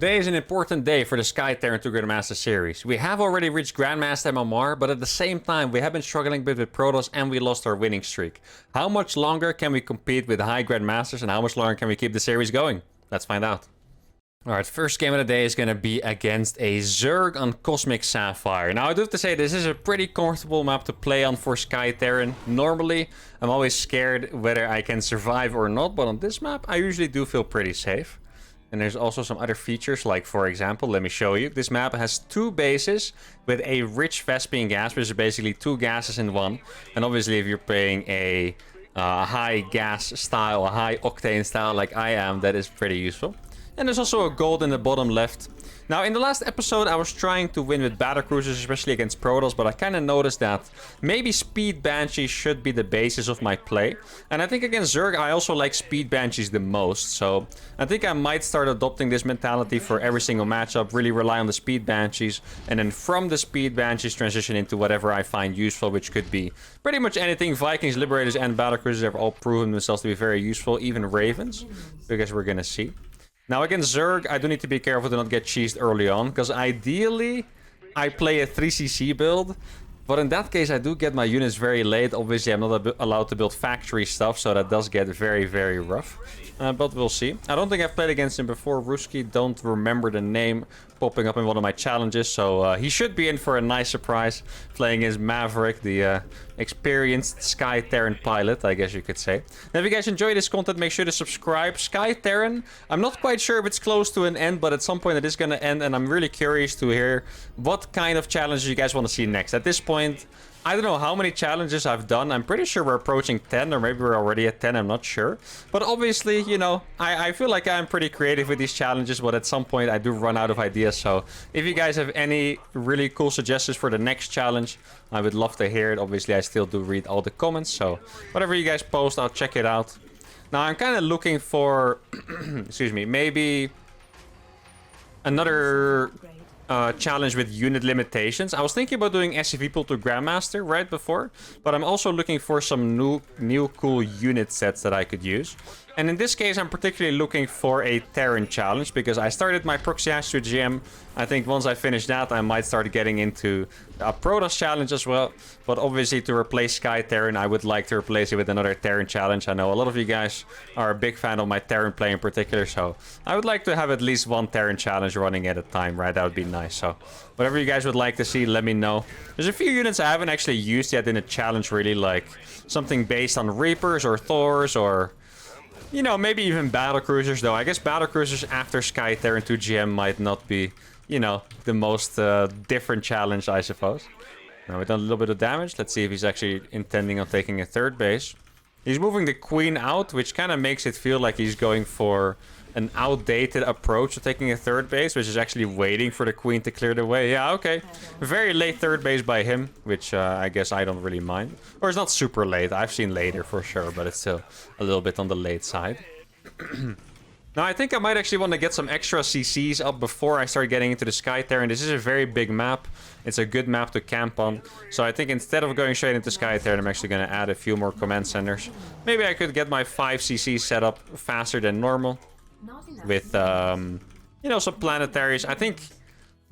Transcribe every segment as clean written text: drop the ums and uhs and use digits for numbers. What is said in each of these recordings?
Today is an important day for the Sky Terran 2 Grandmaster series. We have already reached Grandmaster MMR, but at the same time we have been struggling a bit with Protoss and we lost our winning streak. How much longer can we compete with high Grandmasters and how much longer can we keep the series going? Let's find out. Alright, first game of the day is going to be against a Zerg on Cosmic Sapphire. Now I do have to say this is a pretty comfortable map to play on for Sky Terran. Normally I'm always scared whether I can survive or not, but on this map I usually do feel pretty safe. And there's also some other features, like for example, let me show you. This map has two bases with a rich Vespian gas, which is basically two gases in one. And obviously if you're playing a high gas style, a high octane style like I am, that is pretty useful. And there's also a gold in the bottom left. Now, in the last episode, I was trying to win with battlecruisers, especially against Protoss, but I kind of noticed that maybe Speed Banshees should be the basis of my play. And I think against Zerg, I also like Speed Banshees the most. So I think I might start adopting this mentality for every single matchup, really rely on the Speed Banshees, and then from the Speed Banshees transition into whatever I find useful, which could be pretty much anything. Vikings, Liberators, and battlecruisers have all proven themselves to be very useful, even Ravens, because we're going to see. Now against Zerg, I do need to be careful to not get cheesed early on, because ideally I play a 3cc build, but in that case I do get my units very late. Obviously I'm not allowed to build factory stuff, so that does get very, very rough. But we'll see. I don't think I've played against him before. Ruski, don't remember the name popping up in one of my challenges, so he should be in for a nice surprise playing as Maverick, the experienced Sky Terran pilot, I guess you could say. Now, if you guys enjoy this content, make sure to subscribe. Sky Terran, I'm not quite sure if it's close to an end, but at some point it is going to end, and I'm really curious to hear what kind of challenges you guys want to see next. At this point, I don't know how many challenges I've done. I'm pretty sure we're approaching 10, or maybe we're already at 10, I'm not sure. But obviously, you know, I feel like I'm pretty creative with these challenges, but at some point I do run out of ideas. So if you guys have any really cool suggestions for the next challenge, I would love to hear it. Obviously, I still do read all the comments, so whatever you guys post, I'll check it out. Now, I'm kind of looking for, excuse me, maybe another challenge with unit limitations. I was thinking about doing SCV pull to Grandmaster right before, but I'm also looking for some new cool unit sets that I could use. And in this case, I'm particularly looking for a Terran challenge, because I started my Proxy Astro GM. I think once I finish that, I might start getting into a Protoss challenge as well. But obviously, to replace Sky Terran, I would like to replace it with another Terran challenge. I know a lot of you guys are a big fan of my Terran play in particular, so I would like to have at least one Terran challenge running at a time, right? That would be nice. So whatever you guys would like to see, let me know. There's a few units I haven't actually used yet in a challenge, really, like something based on Reapers or Thors, or you know, maybe even battlecruisers, though. I guess battlecruisers after Sky Terran 2 GM might not be, you know, the most different challenge, I suppose. Now we've done a little bit of damage. Let's see if he's actually intending on taking a third base. He's moving the queen out, which kind of makes it feel like he's going for an outdated approach to taking a third base, which is actually waiting for the queen to clear the way. Yeah, okay. Very late third base by him, which I guess I don't really mind. Or it's not super late. I've seen later for sure, but it's still a little bit on the late side. Now, I think I might actually want to get some extra CCs up before I start getting into the Sky Terran. This is a very big map. It's a good map to camp on. So I think instead of going straight into Sky Terran, I'm actually going to add a few more command centers. Maybe I could get my 5 CCs set up faster than normal with, you know, some planetaries. I think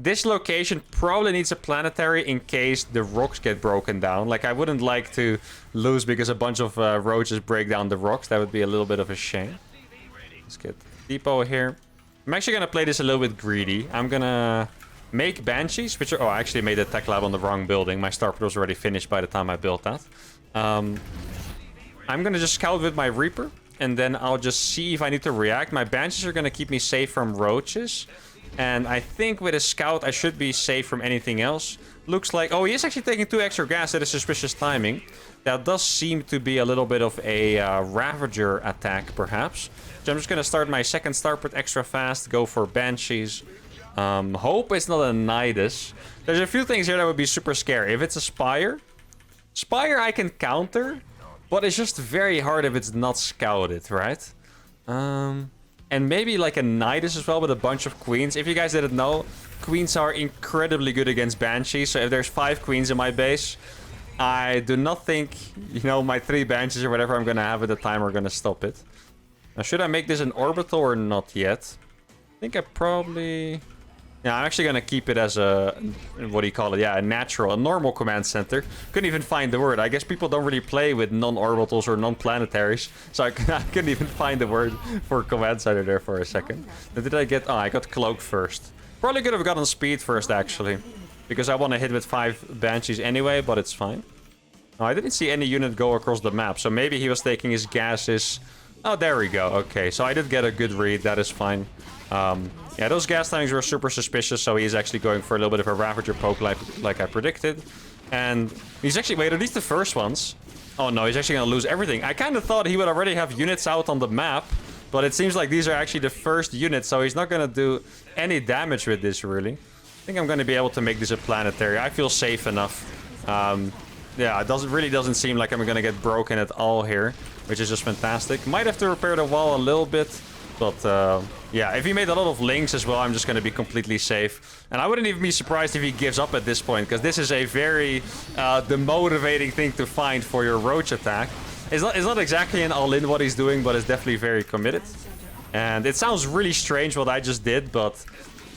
this location probably needs a planetary in case the rocks get broken down. Like, I wouldn't like to lose because a bunch of roaches break down the rocks. That would be a little bit of a shame. Let's get depot here. I'm actually going to play this a little bit greedy. I'm going to make Banshees, which are... Oh, I actually made the tech lab on the wrong building. My starport was already finished by the time I built that. I'm going to just scout with my Reaper, and then I'll just see if I need to react. My Banshees are going to keep me safe from roaches. And I think with a scout, I should be safe from anything else. Looks like... Oh, he is actually taking 2 extra gas. That is suspicious timing. That does seem to be a little bit of a Ravager attack, perhaps. So I'm just going to start my second starport extra fast. Go for Banshees. Hope it's not a Nidus. There's a few things here that would be super scary. If it's a Spire... Spire I can counter, but it's just very hard if it's not scouted, right? And maybe like a Nidus as well with a bunch of queens. If you guys didn't know, queens are incredibly good against Banshees. So if there's 5 queens in my base, I do not think, you know, my 3 Banshees or whatever I'm going to have at the time are going to stop it. Now, should I make this an orbital or not yet? think I probably... Yeah, I'm actually gonna keep it as a... What do you call it? Yeah, a normal command center. Couldn't even find the word. I guess people don't really play with non-orbitals or non-planetaries. So I couldn't even find the word for command center there for a second. Then did I get... Oh, I got cloak first. Probably could have gotten speed first, actually. Because I want to hit with 5 banshees anyway, but it's fine. Oh, I didn't see any unit go across the map. So maybe he was taking his gases... Oh, there we go. Okay, so I did get a good read. That is fine. Yeah, those gas timings were super suspicious, so he's actually going for a little bit of a Ravager poke like I predicted. And he's actually... Wait, are these the first ones? Oh no, he's actually gonna lose everything. I kind of thought he would already have units out on the map, but it seems like these are actually the first units, so he's not gonna do any damage with this, really. I think I'm gonna be able to make this a planetary. I feel safe enough. Yeah, it really doesn't seem like I'm gonna get broken at all here, which is just fantastic. Might have to repair the wall a little bit, but yeah, if he made a lot of links as well, I'm just gonna be completely safe. And I wouldn't even be surprised if he gives up at this point, because this is a very demotivating thing to find for your roach attack. It's not exactly an all-in what he's doing, but it's definitely very committed. And it sounds really strange what I just did, but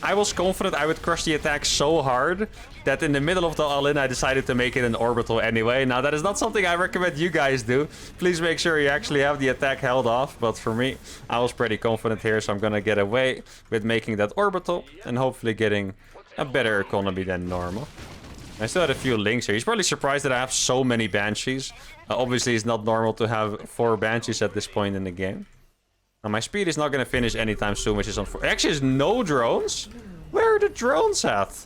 I was confident I would crush the attack so hard that in the middle of the all-in I decided to make it an orbital anyway. Now that is not something I recommend you guys do. Please make sure you actually have the attack held off. But for me, I was pretty confident here, so I'm gonna get away with making that orbital and hopefully getting a better economy than normal. I still had a few links here. He's probably surprised that I have so many banshees. Obviously, it's not normal to have 4 banshees at this point in the game. Now, my speed is not going to finish anytime soon, which is unfortunate. Actually, there's no drones? Where are the drones at?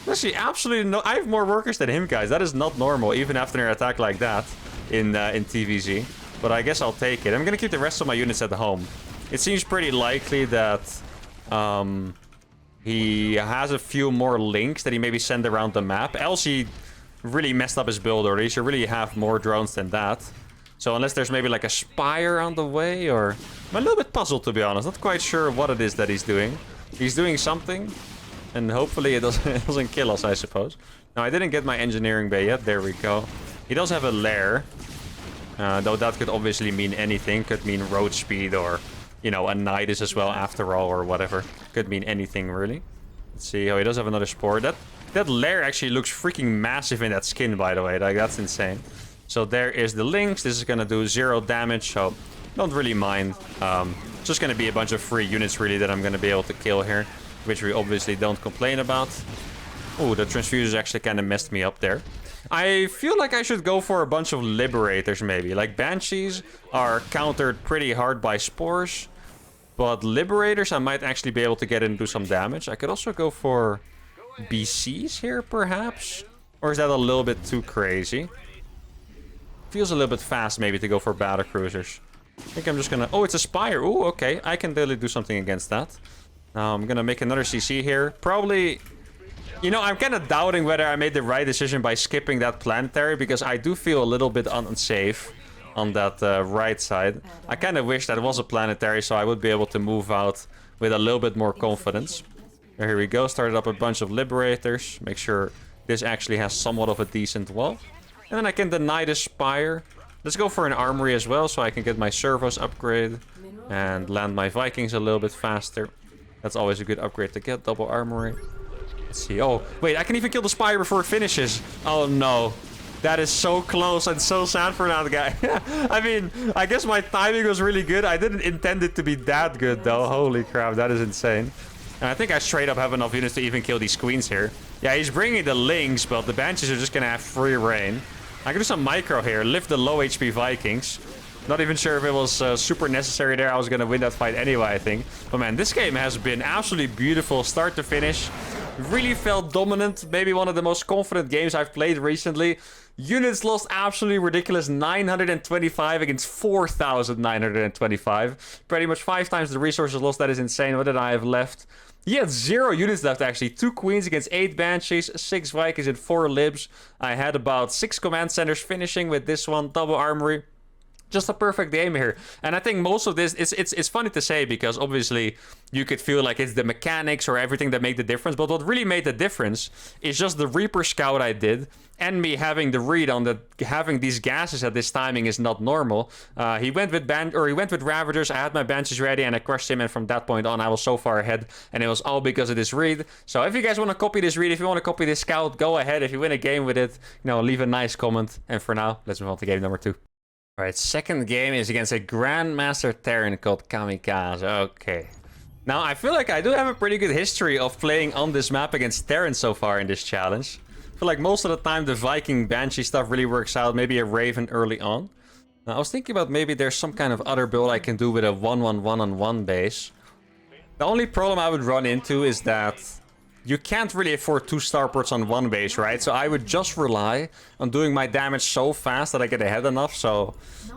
Actually, absolutely no... I have more workers than him, guys. That is not normal, even after an attack like that in TvZ. But I guess I'll take it. I'm going to keep the rest of my units at home. It seems pretty likely that he has a few more links that he maybe send around the map. Else he really messed up his build already. He should really have more drones than that. So unless there's maybe like a spire on the way, or... I'm a little bit puzzled, to be honest. Not quite sure what it is that he's doing. He's doing something, and hopefully it doesn't kill us, I suppose. Now, I didn't get my engineering bay yet. There we go. He does have a lair. Though that could obviously mean anything. Could mean road speed, or, you know, a Nidus as well, after all, or whatever. Could mean anything, really. Let's see. Oh, he does have another spore. That lair actually looks freaking massive in that skin, by the way. Like, that's insane. So there is the links. This is going to do 0 damage, so don't really mind. Just going to be a bunch of free units, really, that I'm going to be able to kill here, which we obviously don't complain about. Oh, the transfusers actually kind of messed me up there. I feel like I should go for a bunch of liberators, maybe. Like, banshees are countered pretty hard by spores, but liberators I might actually be able to get in and do some damage. I could also go for BCs here, perhaps? Or is that a little bit too crazy? Feels a little bit fast, maybe, to go for battle cruisers. I think I'm just gonna... Oh, it's a spire. Ooh, okay. I can really do something against that. Now, I'm gonna make another CC here. Probably... You know, I'm kind of doubting whether I made the right decision by skipping that planetary, because I do feel a little bit unsafe on that right side. I kind of wish that was a planetary, so I would be able to move out with a little bit more confidence. Here we go. Started up a bunch of liberators. Make sure this actually has somewhat of a decent wall. And then I can deny the spire. Let's go for an armory as well, so I can get my servos upgrade and land my Vikings a little bit faster. That's always a good upgrade to get, double armory. Let's see. Oh, wait, I can even kill the spire before it finishes. Oh, no. That is so close and so sad for that guy. I mean, I guess my timing was really good. I didn't intend it to be that good, though. Holy crap, that is insane. And I think I straight up have enough units to even kill these queens here. Yeah, he's bringing the links, but the banshees are just going to have free reign. I can do some micro here, lift the low HP Vikings. Not even sure if it was super necessary there. I was going to win that fight anyway, I think. But man, this game has been absolutely beautiful, start to finish. Really felt dominant. Maybe one of the most confident games I've played recently. Units lost absolutely ridiculous. 925 against 4,925. Pretty much 5 times the resources lost. That is insane. What did I have left? He had 0 units left, actually. 2 queens against 8 banshees, 6 Vikings and 4 libs. I had about 6 command centers finishing with this one. Double armory. Just a perfect game here. And I think most of this, it's funny to say because obviously you could feel like it's the mechanics or everything that make the difference. But what really made the difference is just the Reaper Scout I did and me having the read on that having these gases at this timing is not normal. He went with Ravagers. I had my Banshees ready and I crushed him. And from that point on, I was so far ahead. And it was all because of this read. So if you guys want to copy this read, if you want to copy this scout, go ahead. If you win a game with it, leave a nice comment. And for now, let's move on to game number 2. All right, second game is against a Grandmaster Terran called Kamikaze. Okay. Now, I feel like I do have a pretty good history of playing on this map against Terran so far in this challenge. I feel like most of the time the Viking Banshee stuff really works out. Maybe a Raven early on. Now, I was thinking about maybe there's some kind of other build I can do with a 1-1-1-on-1 base. The only problem I would run into is that you can't really afford 2 starports on one base, right? So I would just rely on doing my damage so fast that I get ahead enough. So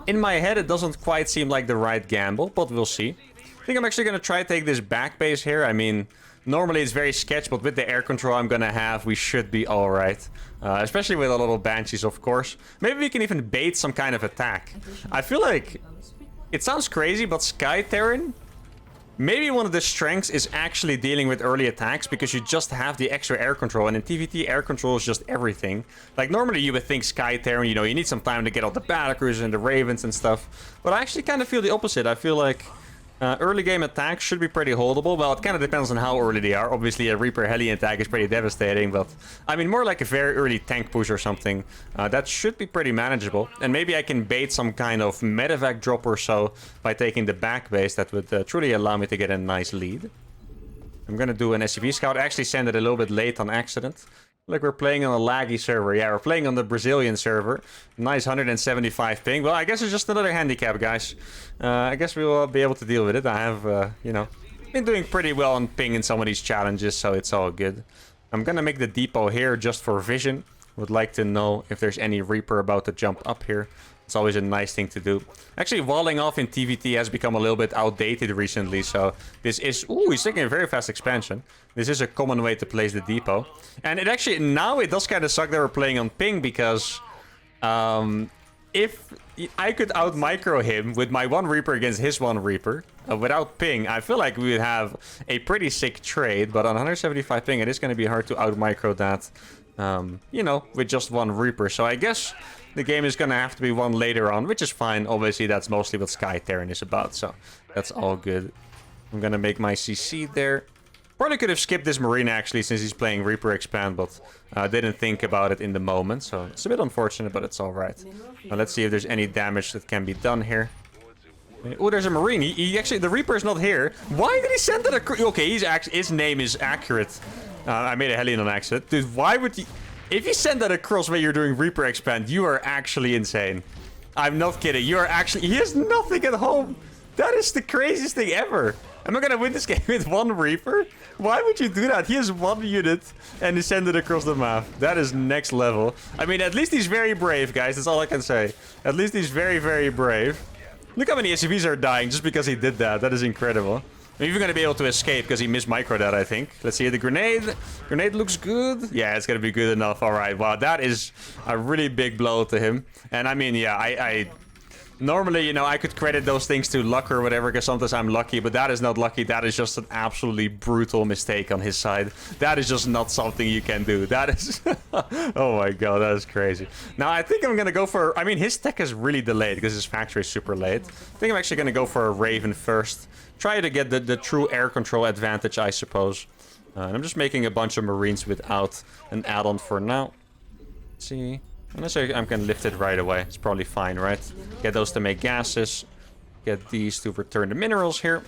in my head, it doesn't quite seem like the right gamble, but we'll see. I think I'm actually going to try to take this back base here. I mean, normally it's very sketch, but with the air control I'm going to have, we should be all right. Especially with a little Banshees, of course. Maybe we can even bait some kind of attack. I feel like it sounds crazy, but Sky Terran, maybe one of the strengths is actually dealing with early attacks because you just have the extra air control. And in TvT, air control is just everything. Like, normally you would think Sky Terran, you need some time to get all the Battlecruisers and the Ravens and stuff. But I actually kind of feel the opposite. I feel like early game attacks should be pretty holdable. Well, it kind of depends on how early they are. Obviously, a Reaper Heli attack is pretty devastating. But, I mean, more like a very early tank push or something. That should be pretty manageable. And maybe I can bait some kind of medevac drop or so by taking the back base. That would truly allow me to get a nice lead. I'm going to do an SCV scout. I actually sent it a little bit late on accident. Like we're playing on a laggy server. Yeah, we're playing on the Brazilian server. Nice 175 ping. Well, I guess it's just another handicap, guys. I guess we will be able to deal with it. I have, been doing pretty well on ping in some of these challenges, so it's all good. I'm gonna make the depot here just for vision. Would like to know if there's any Reaper about to jump up here. It's always a nice thing to do. Actually, walling off in TvT has become a little bit outdated recently, so this is... Ooh, he's taking a very fast expansion. This is a common way to place the depot. And it actually... Now it does kind of suck that we're playing on ping, because... if I could out-micro him with my one Reaper against his one Reaper, without ping, I feel like we would have a pretty sick trade, but on 175 ping, it is going to be hard to out-micro that, with just one Reaper. So I guess the game is going to have to be won later on, which is fine. Obviously, that's mostly what Sky Terran is about, so that's all good. I'm going to make my CC there. Probably could have skipped this Marine, actually, since he's playing Reaper Expand, but didn't think about it in the moment, so it's a bit unfortunate, but it's all right. Now, let's see if there's any damage that can be done here. Oh, there's a Marine. He actually... The Reaper is not here. Why did he send that across? Okay, his name is accurate. I made a Hellion on accident. Dude, why would he... If you send that across when you're doing Reaper Expand, you are actually insane. I'm not kidding. You are actually... He has nothing at home. That is the craziest thing ever. Am I gonna win this game with one Reaper? Why would you do that? He has one unit and he sent it across the map. That is next level. I mean, at least he's very brave, guys. That's all I can say. At least he's very, very brave. Look how many SCVs are dying just because he did that. That is incredible. I'm even gonna be able to escape because he missed micro that, I think. Let's see the grenade. Grenade looks good. Yeah, it's gonna be good enough. All right. Wow, that is a really big blow to him. And I mean, yeah, normally, I could credit those things to luck or whatever, because sometimes I'm lucky, but that is not lucky. That is just an absolutely brutal mistake on his side. That is just not something you can do. That is... Oh my god, that is crazy. Now, I think I'm gonna go for... I mean, his tech is really delayed because his factory is super late. I think I'm actually gonna go for a Raven first. Try to get the true air control advantage, I suppose. And I'm just making a bunch of Marines without an add-on for now. Let's see... Unless I can lift it right away. It's probably fine, right? Get those to make gases. Get these to return the minerals here.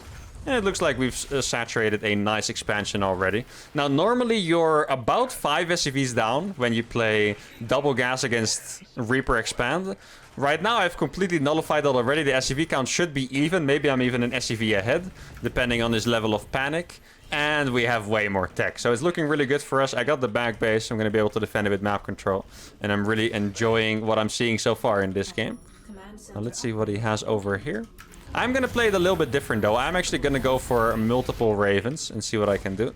And it looks like we've saturated a nice expansion already. Now, normally you're about 5 SCVs down when you play double gas against Reaper Expand. Right now, I've completely nullified that already. The SCV count should be even. Maybe I'm even an SCV ahead, depending on his level of panic. And we have way more tech. So it's looking really good for us. I got the back base. I'm going to be able to defend it with map control. And I'm really enjoying what I'm seeing so far in this game. Now let's see what he has over here. I'm going to play it a little bit different, though. I'm actually going to go for multiple Ravens and see what I can do.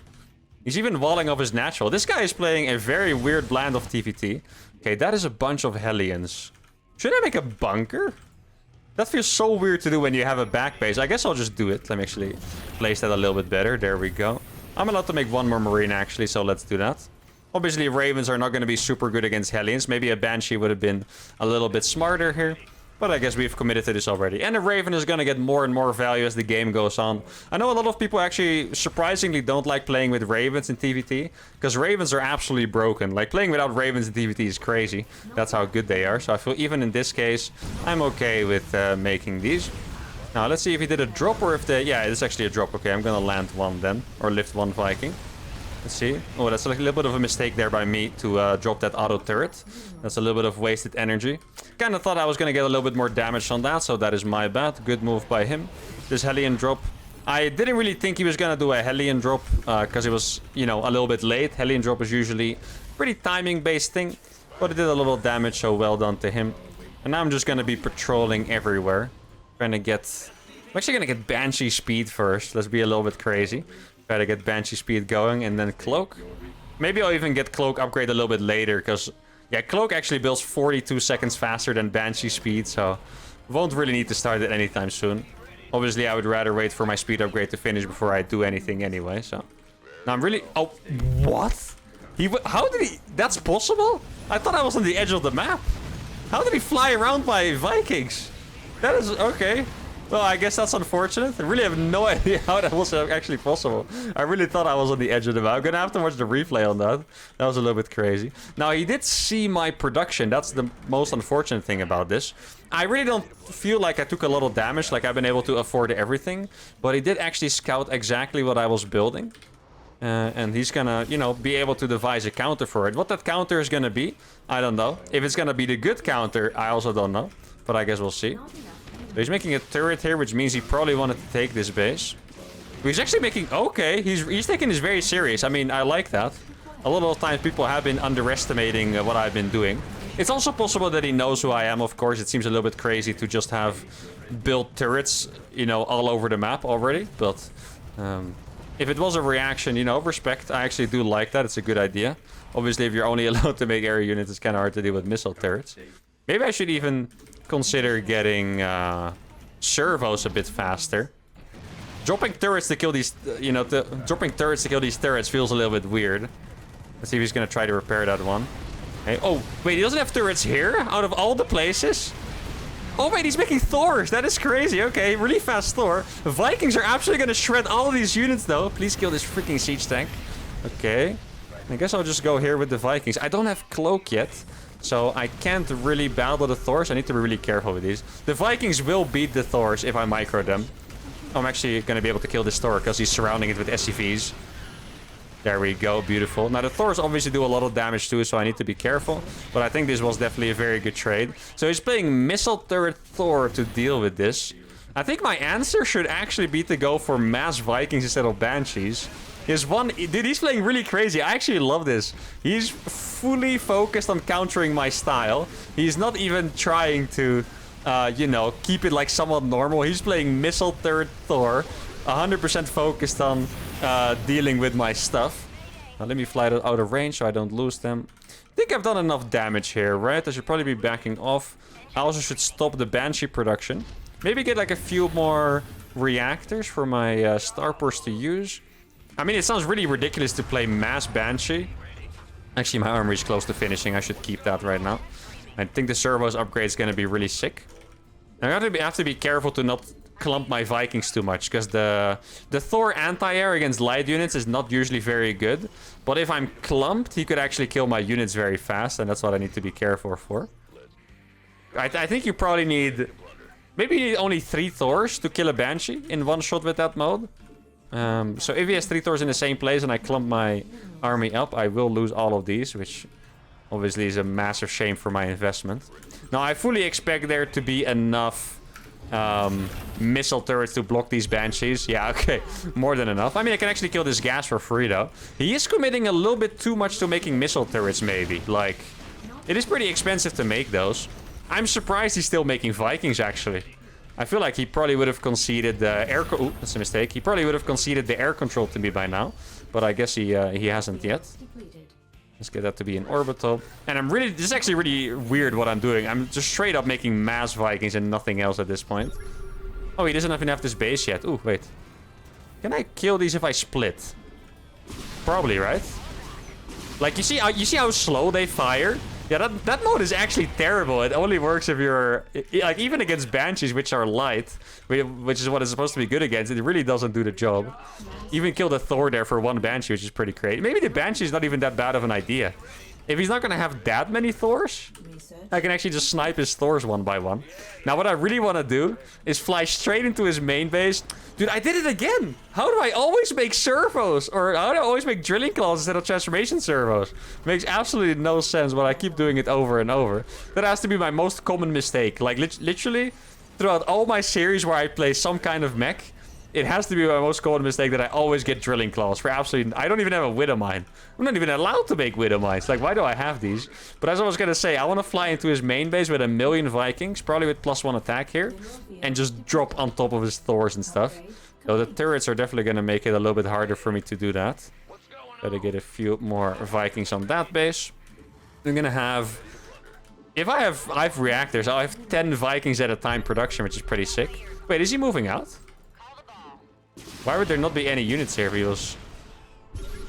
He's even walling off his natural. This guy is playing a very weird blend of TvT. Okay, that is a bunch of Hellions. Should I make a bunker? That feels so weird to do when you have a back base. I guess I'll just do it. Let me actually place that a little bit better. There we go. I'm allowed to make one more Marine, actually, so let's do that. Obviously, Ravens are not going to be super good against Hellions. Maybe a Banshee would have been a little bit smarter here. But I guess we've committed to this already. And a Raven is going to get more and more value as the game goes on. I know a lot of people actually surprisingly don't like playing with Ravens in TvT. Because Ravens are absolutely broken. Like, playing without Ravens in TvT is crazy. That's how good they are. So I feel even in this case, I'm okay with making these. Now, let's see if he did a drop or if the... Yeah, it's actually a drop. Okay, I'm going to land one then. Or lift one Viking. Let's see. Oh, that's like a little bit of a mistake there by me to drop that auto turret. That's a little bit of wasted energy. Kind of thought I was going to get a little bit more damage on that, so that is my bad. Good move by him. This Hellion drop. I didn't really think he was going to do a Hellion drop because it was, you know, a little bit late. Hellion drop is usually a pretty timing-based thing, but it did a little damage, so well done to him. And now I'm just going to be patrolling everywhere. Trying to get... I'm actually going to get Banshee speed first. Let's be a little bit crazy. Try to get Banshee speed going and then Cloak. Maybe I'll even get Cloak upgrade a little bit later because, yeah, Cloak actually builds 42 seconds faster than Banshee speed, so won't really need to start it anytime soon. Obviously, I would rather wait for my speed upgrade to finish before I do anything anyway, so. Now I'm really... Oh, what? How did he... That's possible? I thought I was on the edge of the map. How did he fly around my Vikings? That is... Okay. Well, I guess that's unfortunate. I really have no idea how that was actually possible. I really thought I was on the edge of the map. I'm gonna have to watch the replay on that. That was a little bit crazy. Now, he did see my production. That's the most unfortunate thing about this. I really don't feel like I took a lot of damage, like I've been able to afford everything. But he did actually scout exactly what I was building. And he's gonna, you know, be able to devise a counter for it. What that counter is gonna be, I don't know. If it's gonna be the good counter, I also don't know. But I guess we'll see. So he's making a turret here, which means he probably wanted to take this base. He's actually making... Okay, he's taking this very serious. I mean, I like that. A lot of times people have been underestimating what I've been doing. It's also possible that he knows who I am, of course. It seems a little bit crazy to just have built turrets, you know, all over the map already. But if it was a reaction, you know, respect. I actually do like that. It's a good idea. Obviously, if you're only allowed to make area units, it's kind of hard to deal with missile turrets. Maybe I should even... consider getting servos a bit faster. Dropping turrets to kill these, you know, dropping turrets to kill these turrets feels a little bit weird. Let's see if he's gonna try to repair that one. Okay. Oh, wait, he doesn't have turrets here? Out of all the places? Oh, wait, he's making Thors. That is crazy. Okay, really fast Thor. The Vikings are absolutely gonna shred all of these units, though. Please kill this freaking siege tank. Okay. I guess I'll just go here with the Vikings. I don't have Cloak yet. So I can't really battle the Thors. I need to be really careful with these. The Vikings will beat the Thors if I micro them. I'm actually going to be able to kill this Thor because he's surrounding it with SCVs. There we go. Beautiful. Now the Thors obviously do a lot of damage too, so I need to be careful. But I think this was definitely a very good trade. So he's playing Missile Turret Thor to deal with this. I think my answer should actually be to go for mass Vikings instead of Banshees. Dude, he's playing really crazy. I actually love this. He's fully focused on countering my style. He's not even trying to, you know, keep it like somewhat normal. He's playing Missile Turret Thor. 100% focused on dealing with my stuff. Now, let me fly that out of range so I don't lose them. I think I've done enough damage here, right? I should probably be backing off. I also should stop the Banshee production. Maybe get like a few more reactors for my starports to use. I mean, it sounds really ridiculous to play mass Banshee. Actually, my armory is close to finishing. I should keep that right now. I think the servos upgrade is going to be really sick. I have to be careful to not clump my Vikings too much, because the Thor anti-air against light units is not usually very good. But if I'm clumped, he could actually kill my units very fast, and that's what I need to be careful for. I think you probably need... Maybe you need only 3 Thors to kill a Banshee in one shot with that mode. So if he has 3 Thors in the same place and I clump my army up, I will lose all of these, which obviously is a massive shame for my investment. Now, I fully expect there to be enough missile turrets to block these Banshees. Yeah, okay, more than enough. I mean, I can actually kill this gas for free, though. He is committing a little bit too much to making missile turrets, maybe. Like, it is pretty expensive to make those. I'm surprised he's still making Vikings, actually. I feel like he probably would have conceded the air... Ooh, that's a mistake. He probably would have conceded the air control to me by now. But I guess he hasn't yet. Let's get that to be an orbital. And I'm really... This is actually really weird what I'm doing. I'm just straight up making mass Vikings and nothing else at this point. Oh, he doesn't even have this base yet. Ooh, wait. Can I kill these if I split? Probably, right? Like, you see how slow they fire? Yeah, that mode is actually terrible. It only works if you're... Like, even against Banshees, which are light, which is what it's supposed to be good against, it really doesn't do the job. Even killed a Thor there for one Banshee, which is pretty great. Maybe the Banshee is not even that bad of an idea. If he's not going to have that many Thors, I can actually just snipe his Thors one by one. Now, what I really want to do is fly straight into his main base. Dude, I did it again! How do I always make servos? Or how do I always make drilling claws instead of transformation servos? Makes absolutely no sense, but I keep doing it over and over. That has to be my most common mistake. Like, literally, throughout all my series where I play some kind of mech, it has to be my most common mistake that I always get drilling claws for absolutely... I don't even have a widow mine. I'm not even allowed to make widow mines. Like, why do I have these? But as I was gonna say, I want to fly into his main base with 1,000,000 Vikings, probably with +1 attack here, and just drop on top of his Thors and stuff. So the turrets are definitely gonna make it a little bit harder for me to do that. Gotta get a few more Vikings on that base. I'm gonna have... If I have reactors, I'll have 10 Vikings at a time production, which is pretty sick. Wait, is he moving out? Why would there not be any units here if he was...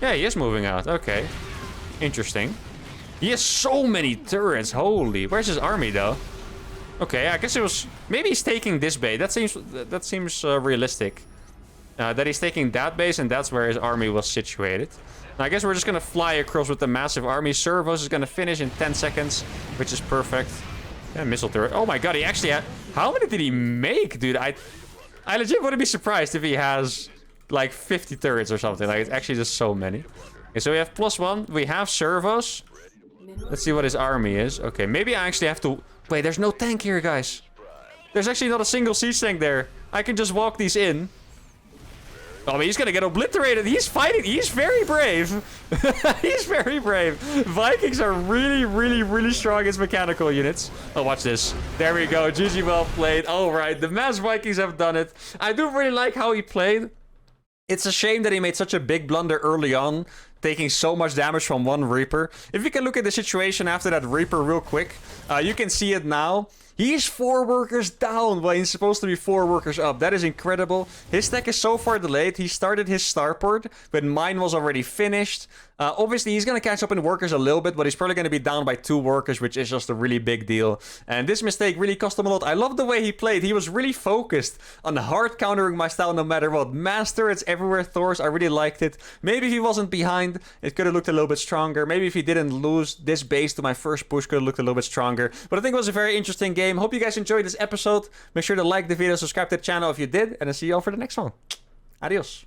Yeah, he is moving out. Okay. Interesting. He has so many turrets. Holy. Where's his army, though? Okay, I guess it was... Maybe he's taking this base. That seems realistic. That he's taking that base, and that's where his army was situated. Now, I guess we're just going to fly across with the massive army. Servos is going to finish in 10 seconds, which is perfect. Yeah, missile turret. Oh my god, he actually had... How many did he make, dude? I legit wouldn't be surprised if he has like 50 turrets or something. Like, it's actually just so many. Okay, so we have +1. We have servos. Let's see what his army is. Okay, maybe I actually have to... Wait, there's no tank here, guys. There's actually not a single siege tank there. I can just walk these in. Oh, but he's gonna get obliterated. He's fighting. He's very brave. He's very brave. Vikings are really, really, really strong against mechanical units. Oh, watch this. There we go. GG, well played. All right, the mass Vikings have done it. I do really like how he played. It's a shame that he made such a big blunder early on, taking so much damage from one Reaper. If you can look at the situation after that Reaper real quick, you can see it now. He's 4 workers down while he's supposed to be 4 workers up. That is incredible. His tech is so far delayed. He started his starport, but mine was already finished. Obviously, he's going to catch up in workers a little bit, but he's probably going to be down by 2 workers, which is just a really big deal. And this mistake really cost him a lot. I love the way he played. He was really focused on hard countering my style no matter what. Mass turrets everywhere, Thors. I really liked it. Maybe if he wasn't behind, it could have looked a little bit stronger. Maybe if he didn't lose this base to my first push, could have looked a little bit stronger. But I think it was a very interesting game. Hope you guys enjoyed this episode. Make sure to like the video, subscribe to the channel if you did, and I'll see you all for the next one. Adios.